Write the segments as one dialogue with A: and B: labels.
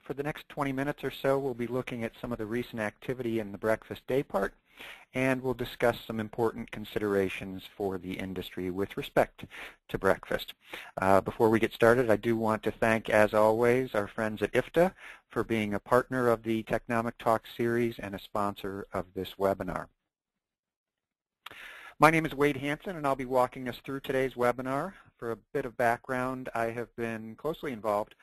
A: For the next 20 minutes or so, we'll be looking at some of the recent activity in the breakfast day part, and we'll discuss some important considerations for the industry with respect to breakfast. Before we get started, I do want to thank, as always, our friends at IFTA for being a partner of the Technomic Talks series and a sponsor of this webinar. My name is Wade Hanson, and I'll be walking us through today's webinar. For a bit of background, I have been closely involved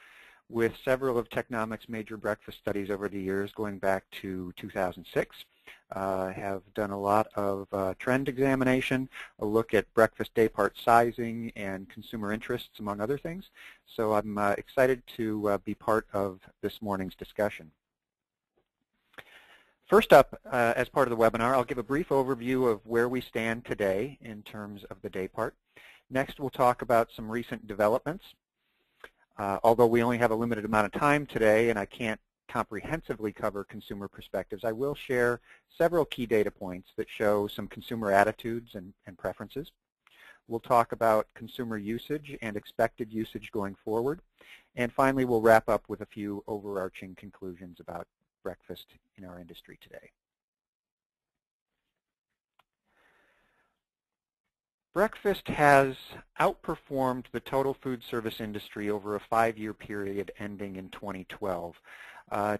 A: with several of Technomic's major breakfast studies over the years, going back to 2006. Have done a lot of trend examination, a look at breakfast daypart sizing and consumer interests, among other things. So I'm excited to be part of this morning's discussion. First up, as part of the webinar, I'll give a brief overview of where we stand today in terms of the daypart. Next, we'll talk about some recent developments. Although we only have a limited amount of time today and I can't comprehensively cover consumer perspectives, I will share several key data points that show some consumer attitudes and preferences. We'll talk about consumer usage and expected usage going forward. And finally, we'll wrap up with a few overarching conclusions about breakfast in our industry today. Breakfast has outperformed the total food service industry over a 5-year period ending in 2012.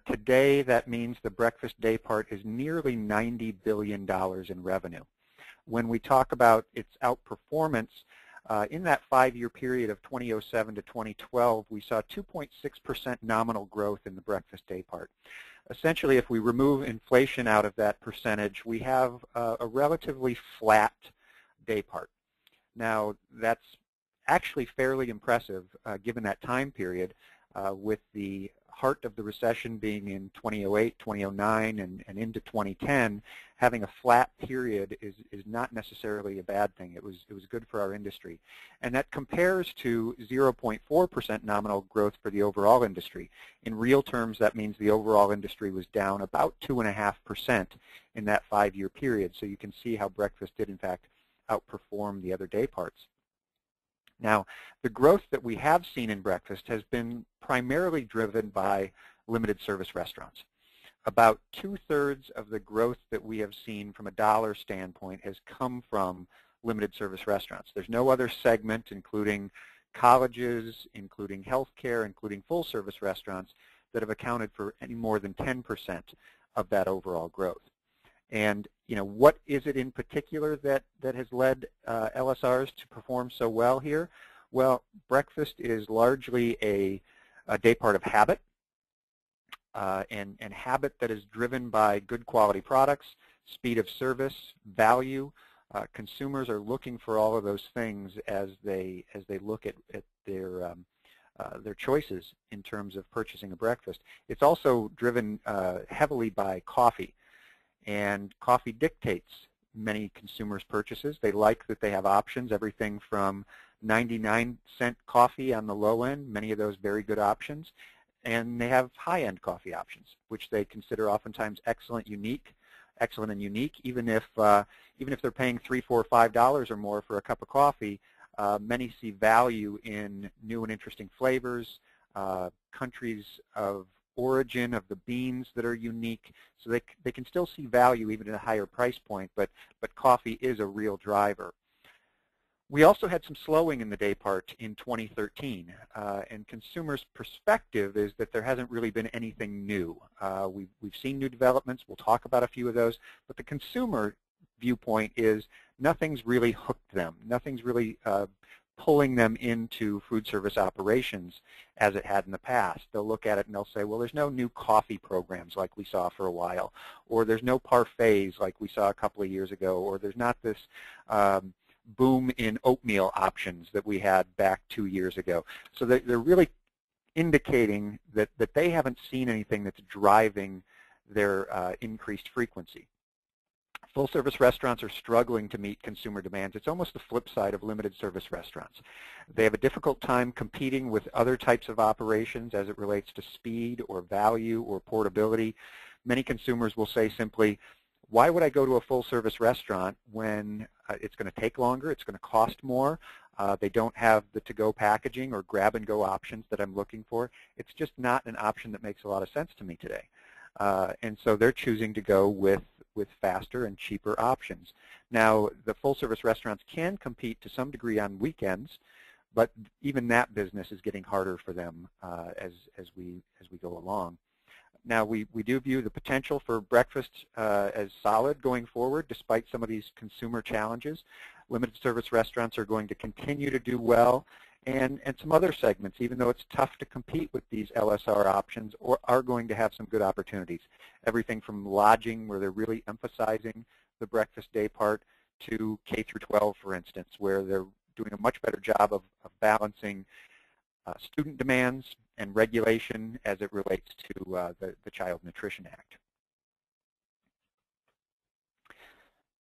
A: Today, that means the breakfast daypart is nearly $90 billion in revenue. When we talk about its outperformance, in that 5-year period of 2007 to 2012, we saw 2.6% nominal growth in the breakfast daypart. Essentially, if we remove inflation out of that percentage, we have a relatively flat daypart. Now, that's actually fairly impressive given that time period, with the heart of the recession being in 2008, 2009, and into 2010. Having a flat period is not necessarily a bad thing. It was good for our industry. And that compares to 0.4% nominal growth for the overall industry. In real terms, that means the overall industry was down about 2.5% in that 5-year period. So you can see how breakfast did, in fact, outperform the other day parts. Now, the growth that we have seen in breakfast has been primarily driven by limited service restaurants. About 2/3 of the growth that we have seen from a dollar standpoint has come from limited service restaurants. There's no other segment, including colleges, including healthcare, including full service restaurants, that have accounted for any more than 10% of that overall growth. And what is it in particular that has led LSRs to perform so well here? Well, breakfast is largely a day part of habit, and habit that is driven by good quality products, speed of service, value. Consumers are looking for all of those things as they look at their choices in terms of purchasing a breakfast. It's also driven heavily by coffee. And coffee dictates many consumers' purchases. They like that they have options, everything from 99-cent coffee on the low end, many of those very good options, and they have high-end coffee options, which they consider oftentimes excellent and unique, even if they're paying $3, $4, $5 or more for a cup of coffee. Many see value in new and interesting flavors, countries of origin of the beans that are unique, so they can still see value even at a higher price point, but coffee is a real driver. We also had some slowing in the day part in 2013, and consumers' perspective is that there hasn't really been anything new. We've seen new developments. We'll talk about a few of those, but the consumer viewpoint is nothing's really hooked them. Nothing's really pulling them into food service operations as it had in the past. They'll look at it and they'll say, well, there's no new coffee programs like we saw for a while, or there's no parfaits like we saw a couple of years ago, or there's not this boom in oatmeal options that we had back 2 years ago. So they're really indicating that they haven't seen anything that's driving their increased frequency. Full-service restaurants are struggling to meet consumer demands. It's almost the flip side of limited service restaurants. They have a difficult time competing with other types of operations as it relates to speed or value or portability. Many consumers will say simply, why would I go to a full-service restaurant when it's going to take longer, it's going to cost more, they don't have the to-go packaging or grab-and-go options that I'm looking for? It's just not an option that makes a lot of sense to me today. And so they're choosing to go with faster and cheaper options. Now, the full-service restaurants can compete to some degree on weekends, but even that business is getting harder for them as we go along. Now, we do view the potential for breakfast as solid going forward, despite some of these consumer challenges. Limited service restaurants are going to continue to do well, and some other segments, even though it's tough to compete with these LSR options, are going to have some good opportunities. Everything from lodging, where they're really emphasizing the breakfast day part, to K through 12, for instance, where they're doing a much better job of balancing student demands and regulation as it relates to the Child Nutrition Act.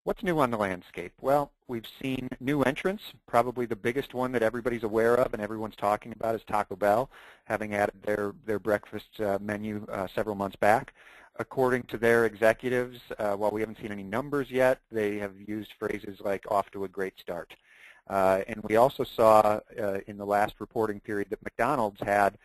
A: What's new on the landscape? Well, we've seen new entrants. Probably the biggest one that everybody's aware of and everyone's talking about is Taco Bell, having added their breakfast menu several months back. According to their executives, while we haven't seen any numbers yet, they have used phrases like "off to a great start." And we also saw in the last reporting period that McDonald's had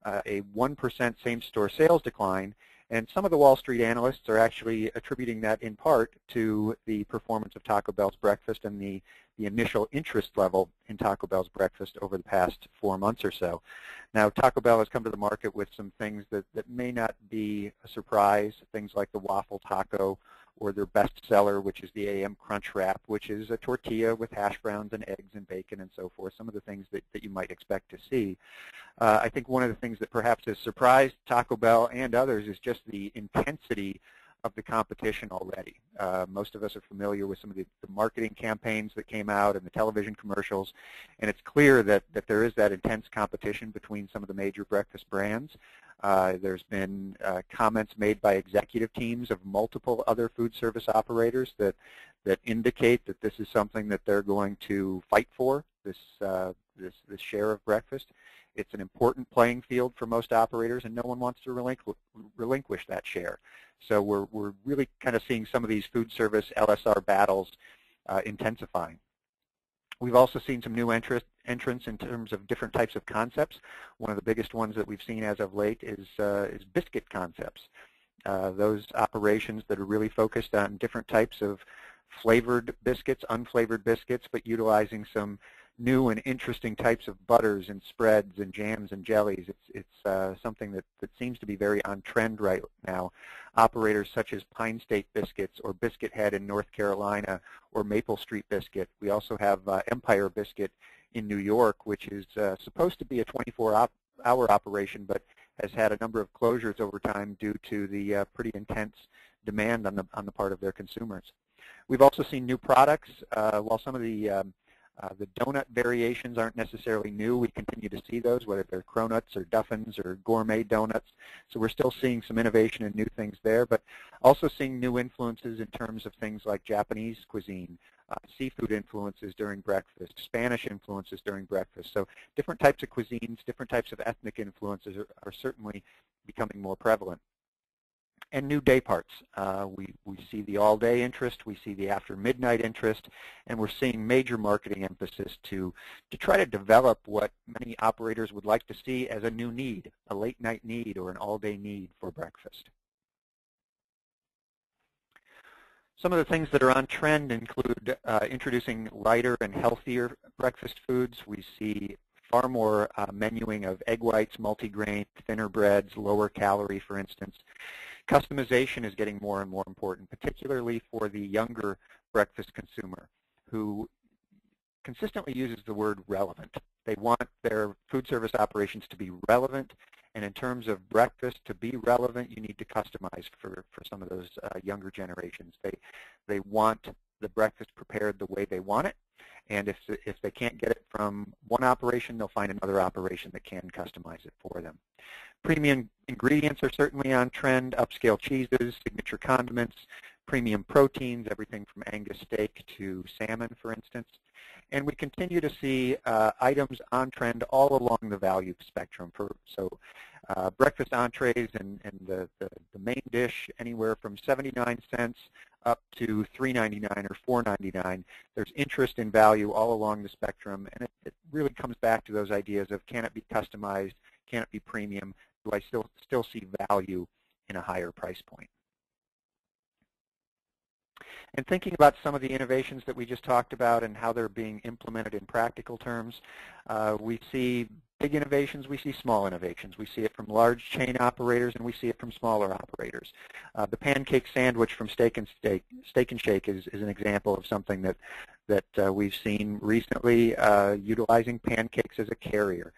A: a 1% same-store sales decline, and some of the Wall Street analysts are actually attributing that in part to the performance of Taco Bell's breakfast and the initial interest level in Taco Bell's breakfast over the past 4 months or so. Now, Taco Bell has come to the market with some things that may not be a surprise, things like the waffle taco, or their best seller, which is the AM Crunch Wrap, which is a tortilla with hash browns and eggs and bacon and so forth, some of the things that you might expect to see. I think one of the things that perhaps has surprised Taco Bell and others is just the intensity of the competition already. Most of us are familiar with some of the marketing campaigns that came out and the television commercials, and it's clear that there is that intense competition between some of the major breakfast brands. There's been comments made by executive teams of multiple other food service operators that indicate that this is something that they're going to fight for, this share of breakfast. It's an important playing field for most operators, and no one wants to relinquish that share. So we're really kind of seeing some of these food service LSR battles intensifying. We've also seen some new entrants in terms of different types of concepts. One of the biggest ones that we've seen as of late is biscuit concepts. Those operations that are really focused on different types of flavored biscuits, unflavored biscuits, but utilizing some new and interesting types of butters and spreads and jams and jellies. It's something that seems to be very on trend right now. Operators such as Pine State Biscuits or Biscuit Head in North Carolina or Maple Street Biscuit. We also have Empire Biscuit in New York, which is supposed to be a 24-hour operation, but has had a number of closures over time due to the pretty intense demand on the part of their consumers. We've also seen new products. While some of the donut variations aren't necessarily new, we continue to see those, whether they're cronuts or duffins or gourmet donuts. So we're still seeing some innovation and new things there, but also seeing new influences in terms of things like Japanese cuisine, seafood influences during breakfast, Spanish influences during breakfast. So different types of cuisines, different types of ethnic influences are certainly becoming more prevalent. And new day parts. We see the all-day interest, we see the after-midnight interest, and we're seeing major marketing emphasis to try to develop what many operators would like to see as a new need, a late-night need or an all-day need for breakfast. Some of the things that are on trend include introducing lighter and healthier breakfast foods. We see far more menuing of egg whites, multigrain, thinner breads, lower calorie, for instance. Customization is getting more and more important, particularly for the younger breakfast consumer who consistently uses the word relevant. They want their food service operations to be relevant, and in terms of breakfast, to be relevant, you need to customize for some of those younger generations. They want the breakfast prepared the way they want it, and if they can't get it from one operation, they'll find another operation that can customize it for them. Premium ingredients are certainly on trend, upscale cheeses, signature condiments, premium proteins, everything from Angus steak to salmon, for instance. And we continue to see items on trend all along the value spectrum. So breakfast entrees and the main dish anywhere from 79 cents up to $3.99 or $4.99. There's interest in value all along the spectrum, and it really comes back to those ideas of, can it be customized, can it be premium, do I still see value in a higher price point? And thinking about some of the innovations that we just talked about and how they're being implemented in practical terms, we see big innovations, we see small innovations. We see it from large chain operators, and we see it from smaller operators. The pancake sandwich from Steak and Shake is an example of something that we've seen recently, utilizing pancakes as a carrier.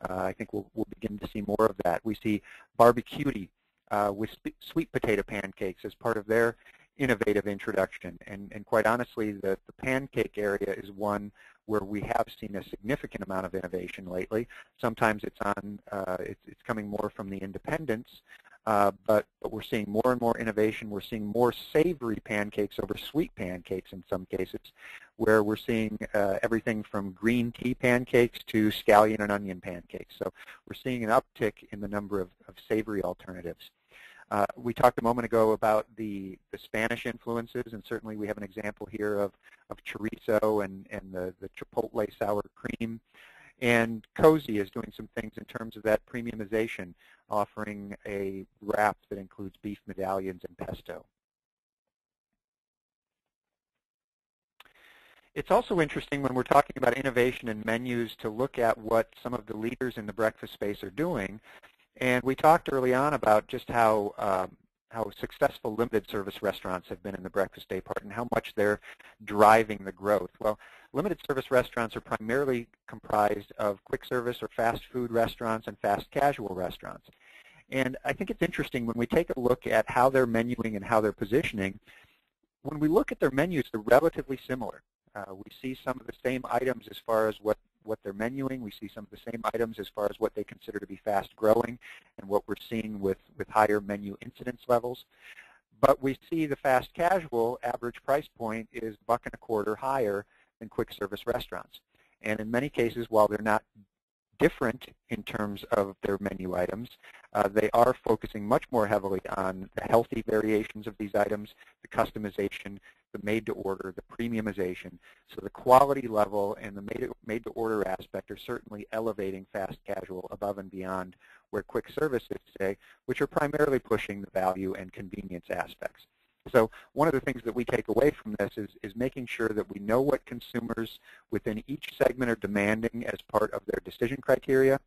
A: I think we'll begin to see more of that. We see Barbecuity with sweet potato pancakes as part of their innovative introduction, and quite honestly, the pancake area is one where we have seen a significant amount of innovation lately. Sometimes it's coming more from the independents, but we're seeing more and more innovation. We're seeing more savory pancakes over sweet pancakes in some cases, where we're seeing everything from green tea pancakes to scallion and onion pancakes. So we're seeing an uptick in the number of savory alternatives. We talked a moment ago about the Spanish influences, and certainly we have an example here of chorizo and the chipotle sour cream. And Cozy is doing some things in terms of that premiumization, offering a wrap that includes beef medallions and pesto. It's also interesting when we're talking about innovation in menus to look at what some of the leaders in the breakfast space are doing. And we talked early on about just how successful limited service restaurants have been in the breakfast day part and how much they're driving the growth. Well, limited service restaurants are primarily comprised of quick service or fast food restaurants and fast casual restaurants. And I think it's interesting when we take a look at how they're menuing and how they're positioning. When we look at their menus, they're relatively similar. We see some of the same items as far as what they're menuing. We see some of the same items as far as what they consider to be fast growing and what we're seeing with higher menu incidence levels. But we see the fast casual average price point is $1.25 higher than quick service restaurants. And in many cases, while they're not different in terms of their menu items, they are focusing much more heavily on the healthy variations of these items, the customization, the made-to-order, the premiumization. So the quality level and the made-to-order aspect are certainly elevating fast casual above and beyond where quick service is today, which are primarily pushing the value and convenience aspects. So one of the things that we take away from this is making sure that we know what consumers within each segment are demanding as part of their decision criteria.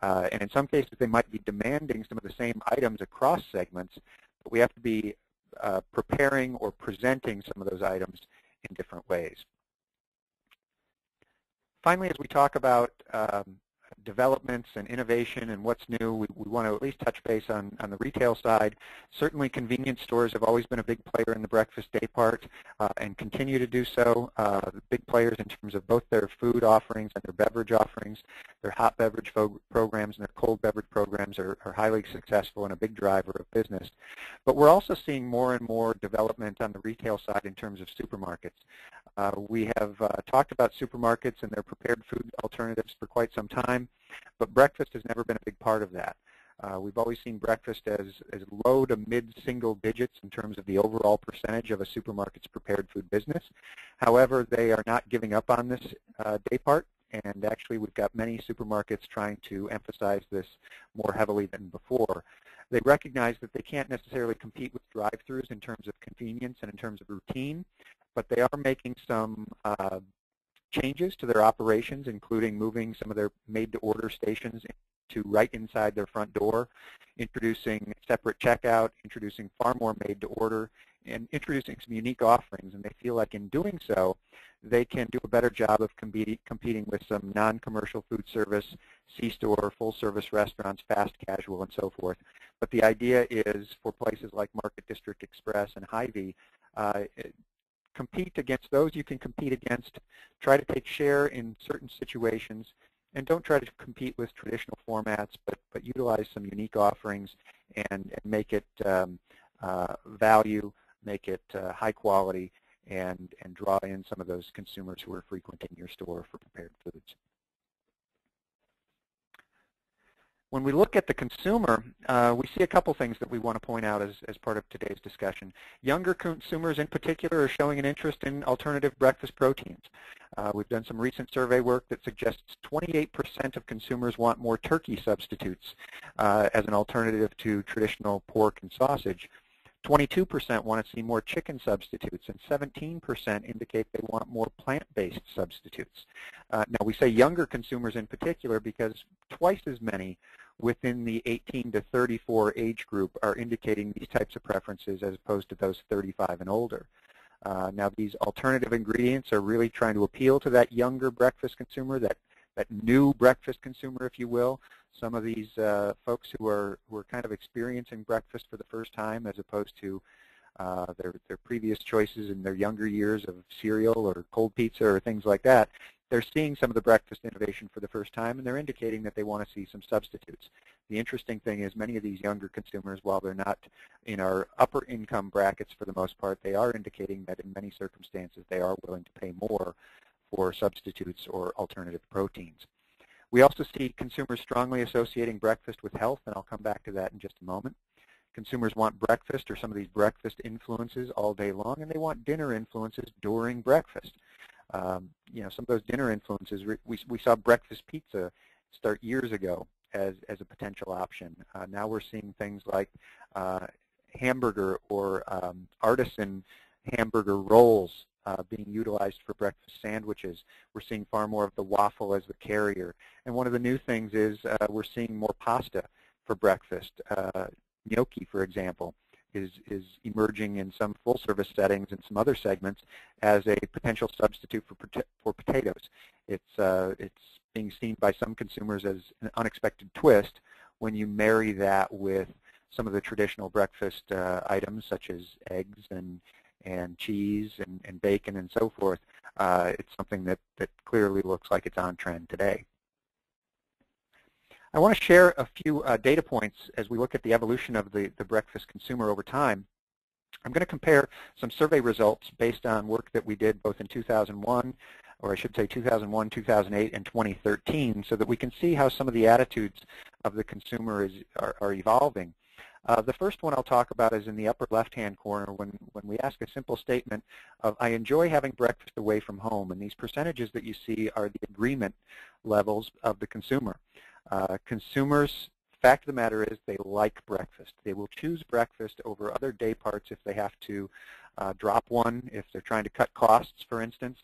A: And in some cases, they might be demanding some of the same items across segments, but we have to be preparing or presenting some of those items in different ways. Finally, as we talk about developments and innovation and what's new, we want to at least touch base on the retail side. Certainly convenience stores have always been a big player in the breakfast day part and continue to do so. The big players in terms of both their food offerings and their beverage offerings. Their hot beverage programs and their cold beverage programs are highly successful and a big driver of business. But we're also seeing more and more development on the retail side in terms of supermarkets. We have talked about supermarkets and their prepared food alternatives for quite some time, but breakfast has never been a big part of that. We've always seen breakfast as low to mid-single digits in terms of the overall percentage of a supermarket's prepared food business. However, they are not giving up on this day part, and actually we've got many supermarkets trying to emphasize this more heavily than before. They recognize that they can't necessarily compete with drive-thrus in terms of convenience and in terms of routine, but they are making some changes to their operations, including moving some of their made-to-order stations to right inside their front door, introducing separate checkout, introducing far more made-to-order, and introducing some unique offerings. And they feel like in doing so, they can do a better job of competing with some non-commercial food service, C-store, full-service restaurants, fast casual, and so forth. But the idea is for places like Market District Express and Hy-Vee, compete against those you can compete against, try to take share in certain situations, and don't try to compete with traditional formats, but utilize some unique offerings and make it value, make it high quality, and draw in some of those consumers who are frequenting your store for prepared foods. When we look at the consumer, we see a couple things that we want to point out as part of today's discussion. Younger consumers in particular are showing an interest in alternative breakfast proteins. We've done some recent survey work that suggests 28% of consumers want more turkey substitutes as an alternative to traditional pork and sausage. 22% want to see more chicken substitutes, and 17% indicate they want more plant-based substitutes. Now, we say younger consumers in particular because twice as many within the 18 to 34 age group are indicating these types of preferences as opposed to those 35 and older. Now, these alternative ingredients are really trying to appeal to that younger breakfast consumer, that new breakfast consumer, if you will. Some of these folks who are kind of experiencing breakfast for the first time as opposed to their previous choices in their younger years of cereal or cold pizza or things like that. They're seeing some of the breakfast innovation for the first time, and they're indicating that they want to see some substitutes. The interesting thing is many of these younger consumers, while they're not in our upper income brackets for the most part, they are indicating that in many circumstances they are willing to pay more for substitutes or alternative proteins. We also see consumers strongly associating breakfast with health, and I'll come back to that in just a moment. Consumers want breakfast or some of these breakfast influences all day long, and they want dinner influences during breakfast. You know, some of those dinner influences, we saw breakfast pizza start years ago as a potential option. Now we're seeing things like hamburger or artisan hamburger rolls being utilized for breakfast sandwiches. We're seeing far more of the waffle as the carrier. And one of the new things is we're seeing more pasta for breakfast. Gnocchi, for example, is emerging in some full-service settings and some other segments as a potential substitute for potatoes. It's being seen by some consumers as an unexpected twist when you marry that with some of the traditional breakfast items such as eggs and cheese and bacon and so forth. It's something that clearly looks like it's on trend today. I want to share a few data points as we look at the evolution of the breakfast consumer over time. I'm going to compare some survey results based on work that we did both in 2001, or I should say 2001, 2008, and 2013, so that we can see how some of the attitudes of the consumer are evolving. The first one I'll talk about is in the upper left-hand corner when we ask a simple statement of, I enjoy having breakfast away from home, and these percentages that you see are the agreement levels of the consumer. Consumers, fact of the matter is they like breakfast. They will choose breakfast over other day parts if they have to drop one, if they're trying to cut costs, for instance.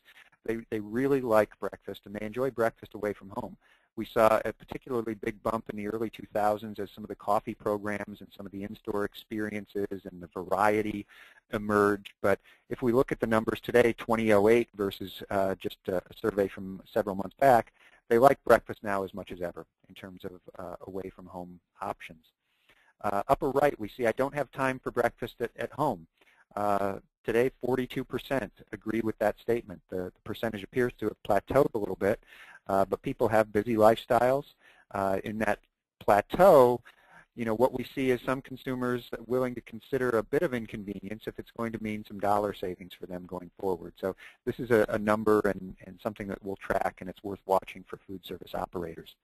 A: They really like breakfast, and they enjoy breakfast away from home. We saw a particularly big bump in the early 2000s as some of the coffee programs and some of the in-store experiences and the variety emerged. But if we look at the numbers today, 2008 versus just a survey from several months back, they like breakfast now as much as ever in terms of away-from-home options. Upper right, we see I don't have time for breakfast at home. Today, 42% agree with that statement. The percentage appears to have plateaued a little bit, but people have busy lifestyles. In that plateau, you know, what we see is some consumers willing to consider a bit of inconvenience if it's going to mean some dollar savings for them going forward. So this is a number and something that we'll track, and it's worth watching for food service operators.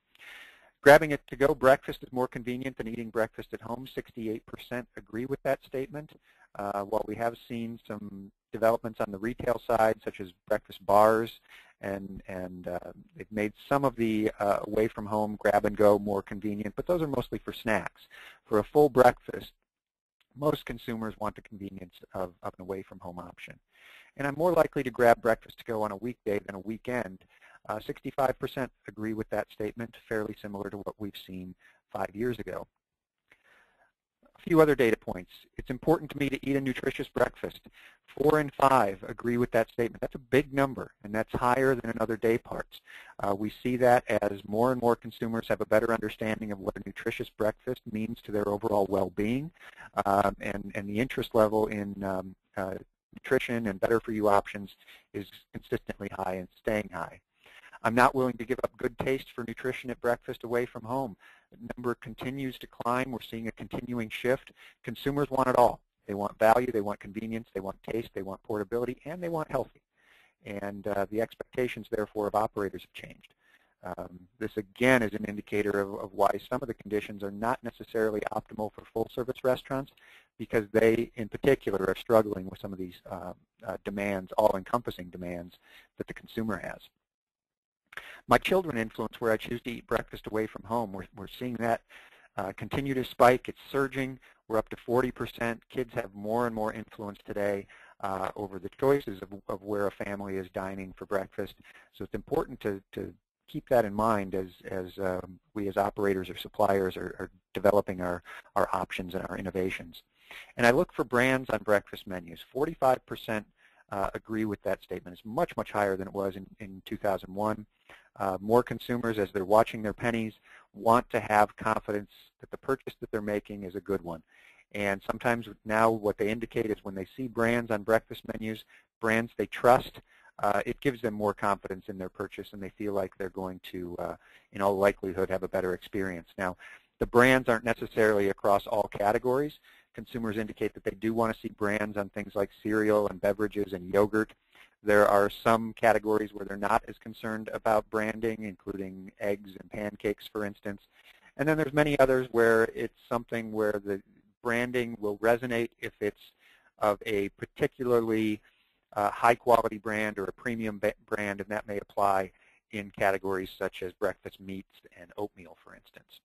A: Grabbing it to go breakfast is more convenient than eating breakfast at home. 68% agree with that statement. While we have seen some developments on the retail side, such as breakfast bars, and they've made some of the away-from-home grab-and-go more convenient, but those are mostly for snacks. For a full breakfast, most consumers want the convenience of an away-from-home option. And I'm more likely to grab breakfast to go on a weekday than a weekend. 65% agree with that statement, fairly similar to what we've seen 5 years ago. A few other data points. It's important to me to eat a nutritious breakfast. 4 in 5 agree with that statement. That's a big number, and that's higher than in other day parts. We see that as more and more consumers have a better understanding of what a nutritious breakfast means to their overall well-being, and the interest level in nutrition and better-for-you options is consistently high and staying high. I'm not willing to give up good taste for nutrition at breakfast away from home. The number continues to climb. We're seeing a continuing shift. Consumers want it all. They want value, they want convenience, they want taste, they want portability, and they want healthy. And the expectations, therefore, of operators have changed. This again is an indicator of why some of the conditions are not necessarily optimal for full-service restaurants, because they in particular are struggling with some of these demands, all-encompassing demands that the consumer has. My children influence where I choose to eat breakfast away from home. We're seeing that continue to spike. It's surging. We're up to 40%. Kids have more and more influence today over the choices of where a family is dining for breakfast. So it's important to keep that in mind as we as operators or suppliers are developing our options and our innovations. And I look for brands on breakfast menus. 45% agree with that statement. It's much, much higher than it was in 2001. More consumers, as they're watching their pennies, want to have confidence that the purchase that they're making is a good one. And sometimes now what they indicate is when they see brands on breakfast menus, brands they trust, it gives them more confidence in their purchase, and they feel like they're going to, in all likelihood, have a better experience. Now, the brands aren't necessarily across all categories. Consumers indicate that they do want to see brands on things like cereal and beverages and yogurt. There are some categories where they're not as concerned about branding, including eggs and pancakes, for instance. And then there's many others where it's something where the branding will resonate if it's of a particularly high-quality brand or a premium brand, and that may apply in categories such as breakfast meats and oatmeal, for instance.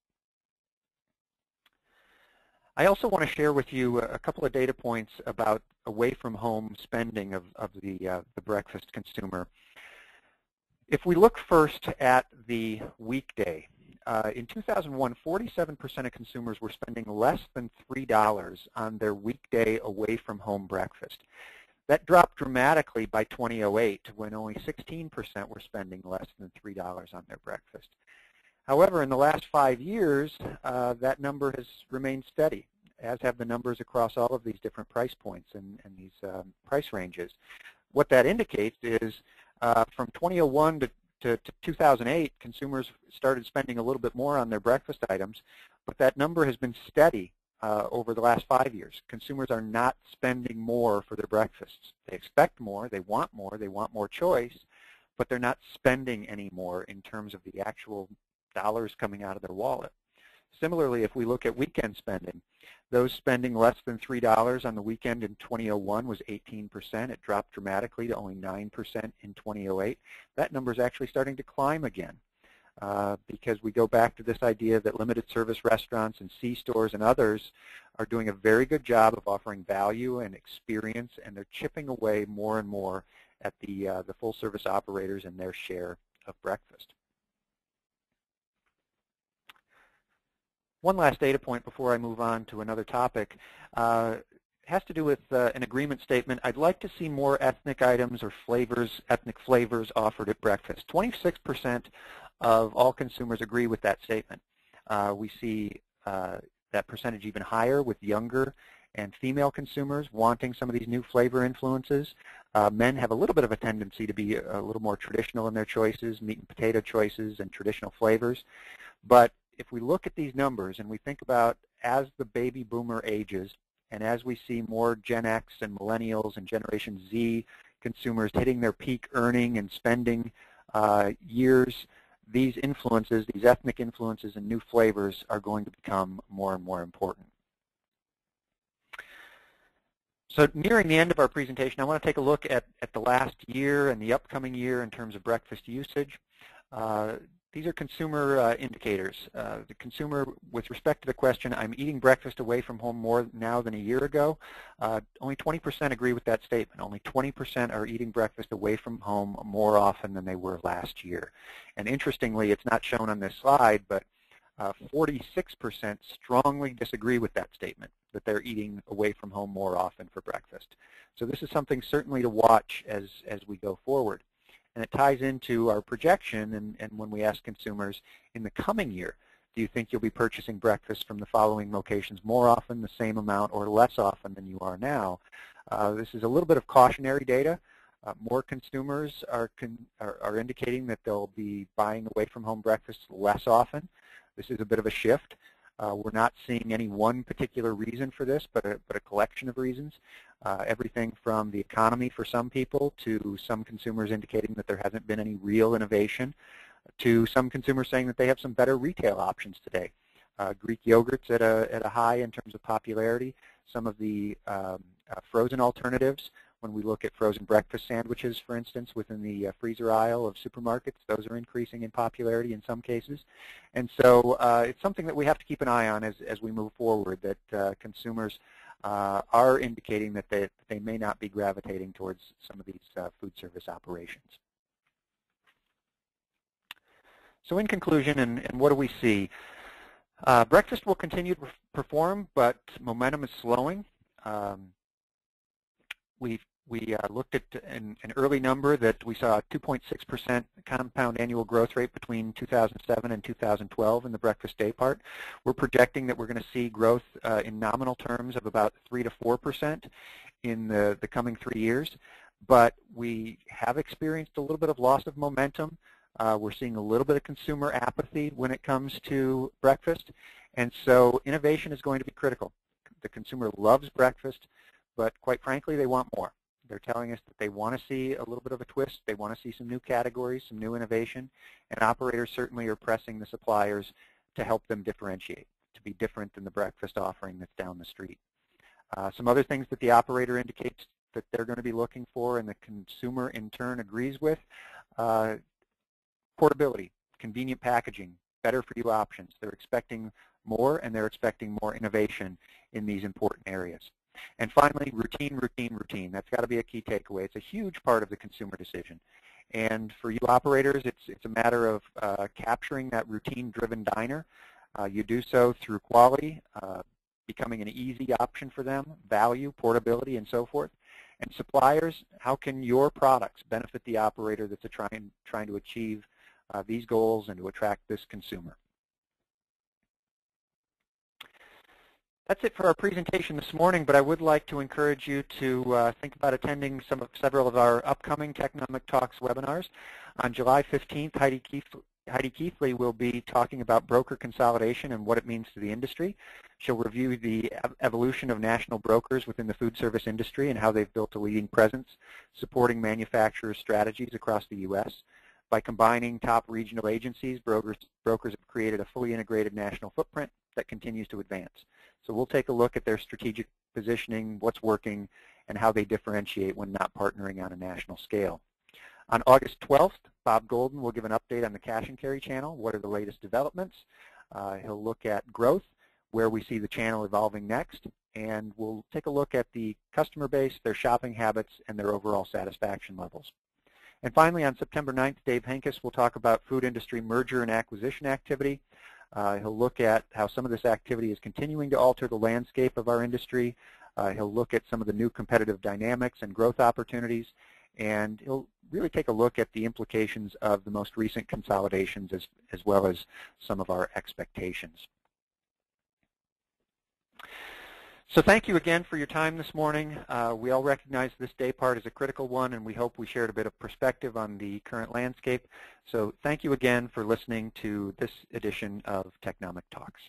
A: I also want to share with you a couple of data points about away-from-home spending of the breakfast consumer. If we look first at the weekday, in 2001, 47% of consumers were spending less than $3 on their weekday away-from-home breakfast. That dropped dramatically by 2008, when only 16% were spending less than $3 on their breakfast. However, in the last 5 years, that number has remained steady, as have the numbers across all of these different price points and these price ranges. What that indicates is from 2001 to 2008, consumers started spending a little bit more on their breakfast items, but that number has been steady over the last 5 years. Consumers are not spending more for their breakfasts. They expect more, they want more choice, but they're not spending any more in terms of the actual dollars coming out of their wallet. Similarly, if we look at weekend spending, those spending less than $3 on the weekend in 2001 was 18%. It dropped dramatically to only 9% in 2008. That number is actually starting to climb again because we go back to this idea that limited service restaurants and C-stores and others are doing a very good job of offering value and experience, and they're chipping away more and more at the full-service operators and their share of breakfast. One last data point before I move on to another topic has to do with an agreement statement. I'd like to see more ethnic items or flavors, ethnic flavors offered at breakfast. 26% of all consumers agree with that statement. We see that percentage even higher with younger and female consumers wanting some of these new flavor influences. Men have a little bit of a tendency to be a little more traditional in their choices, meat and potato choices and traditional flavors. But if we look at these numbers and we think about as the baby boomer ages and as we see more Gen X and millennials and Generation Z consumers hitting their peak earning and spending years, these influences, these ethnic influences and new flavors are going to become more and more important. So nearing the end of our presentation, I want to take a look at the last year and the upcoming year in terms of breakfast usage. These are consumer indicators. The consumer, with respect to the question, I'm eating breakfast away from home more now than a year ago, only 20% agree with that statement. Only 20% are eating breakfast away from home more often than they were last year. And interestingly, it's not shown on this slide, but 46% strongly disagree with that statement, that they're eating away from home more often for breakfast. So this is something certainly to watch as we go forward. And it ties into our projection and when we ask consumers in the coming year, do you think you'll be purchasing breakfast from the following locations more often, the same amount, or less often than you are now? This is a little bit of cautionary data. More consumers are indicating that they'll be buying away from home breakfast less often. This is a bit of a shift. We're not seeing any one particular reason for this, but a collection of reasons. Everything from the economy for some people to some consumers indicating that there hasn't been any real innovation to some consumers saying that they have some better retail options today. Greek yogurt's at a high in terms of popularity. Some of the frozen alternatives, when we look at frozen breakfast sandwiches, for instance, within the freezer aisle of supermarkets, those are increasing in popularity in some cases. And so it's something that we have to keep an eye on as we move forward, that consumers are indicating that they may not be gravitating towards some of these food service operations. So in conclusion, and what do we see? Breakfast will continue to perform, but momentum is slowing. We looked at an early number that we saw a 2.6% compound annual growth rate between 2007 and 2012 in the breakfast day part. We're projecting that we're going to see growth in nominal terms of about 3 to 4% in the coming 3 years, but we have experienced a little bit of loss of momentum. We're seeing a little bit of consumer apathy when it comes to breakfast, and so innovation is going to be critical. The consumer loves breakfast, but quite frankly, they want more. They're telling us that they want to see a little bit of a twist. They want to see some new categories, some new innovation, and operators certainly are pressing the suppliers to help them differentiate, to be different than the breakfast offering that's down the street. Some other things that the operator indicates that they're going to be looking for and the consumer in turn agrees with: portability, convenient packaging, better for you options. They're expecting more, and they're expecting more innovation in these important areas. And finally, routine, routine, routine. That's got to be a key takeaway. It's a huge part of the consumer decision. And for you operators, it's a matter of capturing that routine-driven diner. You do so through quality, becoming an easy option for them, value, portability, and so forth. And suppliers, how can your products benefit the operator that's trying to achieve these goals and to attract this consumer? That's it for our presentation this morning, but I would like to encourage you to think about attending several of our upcoming Technomic Talks webinars. On July 15th, Heidi Keithley will be talking about broker consolidation and what it means to the industry. She'll review the evolution of national brokers within the food service industry and how they've built a leading presence, supporting manufacturers' strategies across the U.S. By combining top regional agencies, brokers have created a fully integrated national footprint that continues to advance. So we'll take a look at their strategic positioning, what's working, and how they differentiate when not partnering on a national scale. On August 12th, Bob Golden will give an update on the cash and carry channel. What are the latest developments? He'll look at growth, where we see the channel evolving next, and we'll take a look at the customer base, their shopping habits, and their overall satisfaction levels. And finally, on September 9th, Dave Henkes will talk about food industry merger and acquisition activity. He'll look at how some of this activity is continuing to alter the landscape of our industry. He'll look at some of the new competitive dynamics and growth opportunities, and he'll really take a look at the implications of the most recent consolidations as well as some of our expectations. So thank you again for your time this morning. We all recognize this day part is a critical one, and we hope we shared a bit of perspective on the current landscape. So thank you again for listening to this edition of Technomic Talks.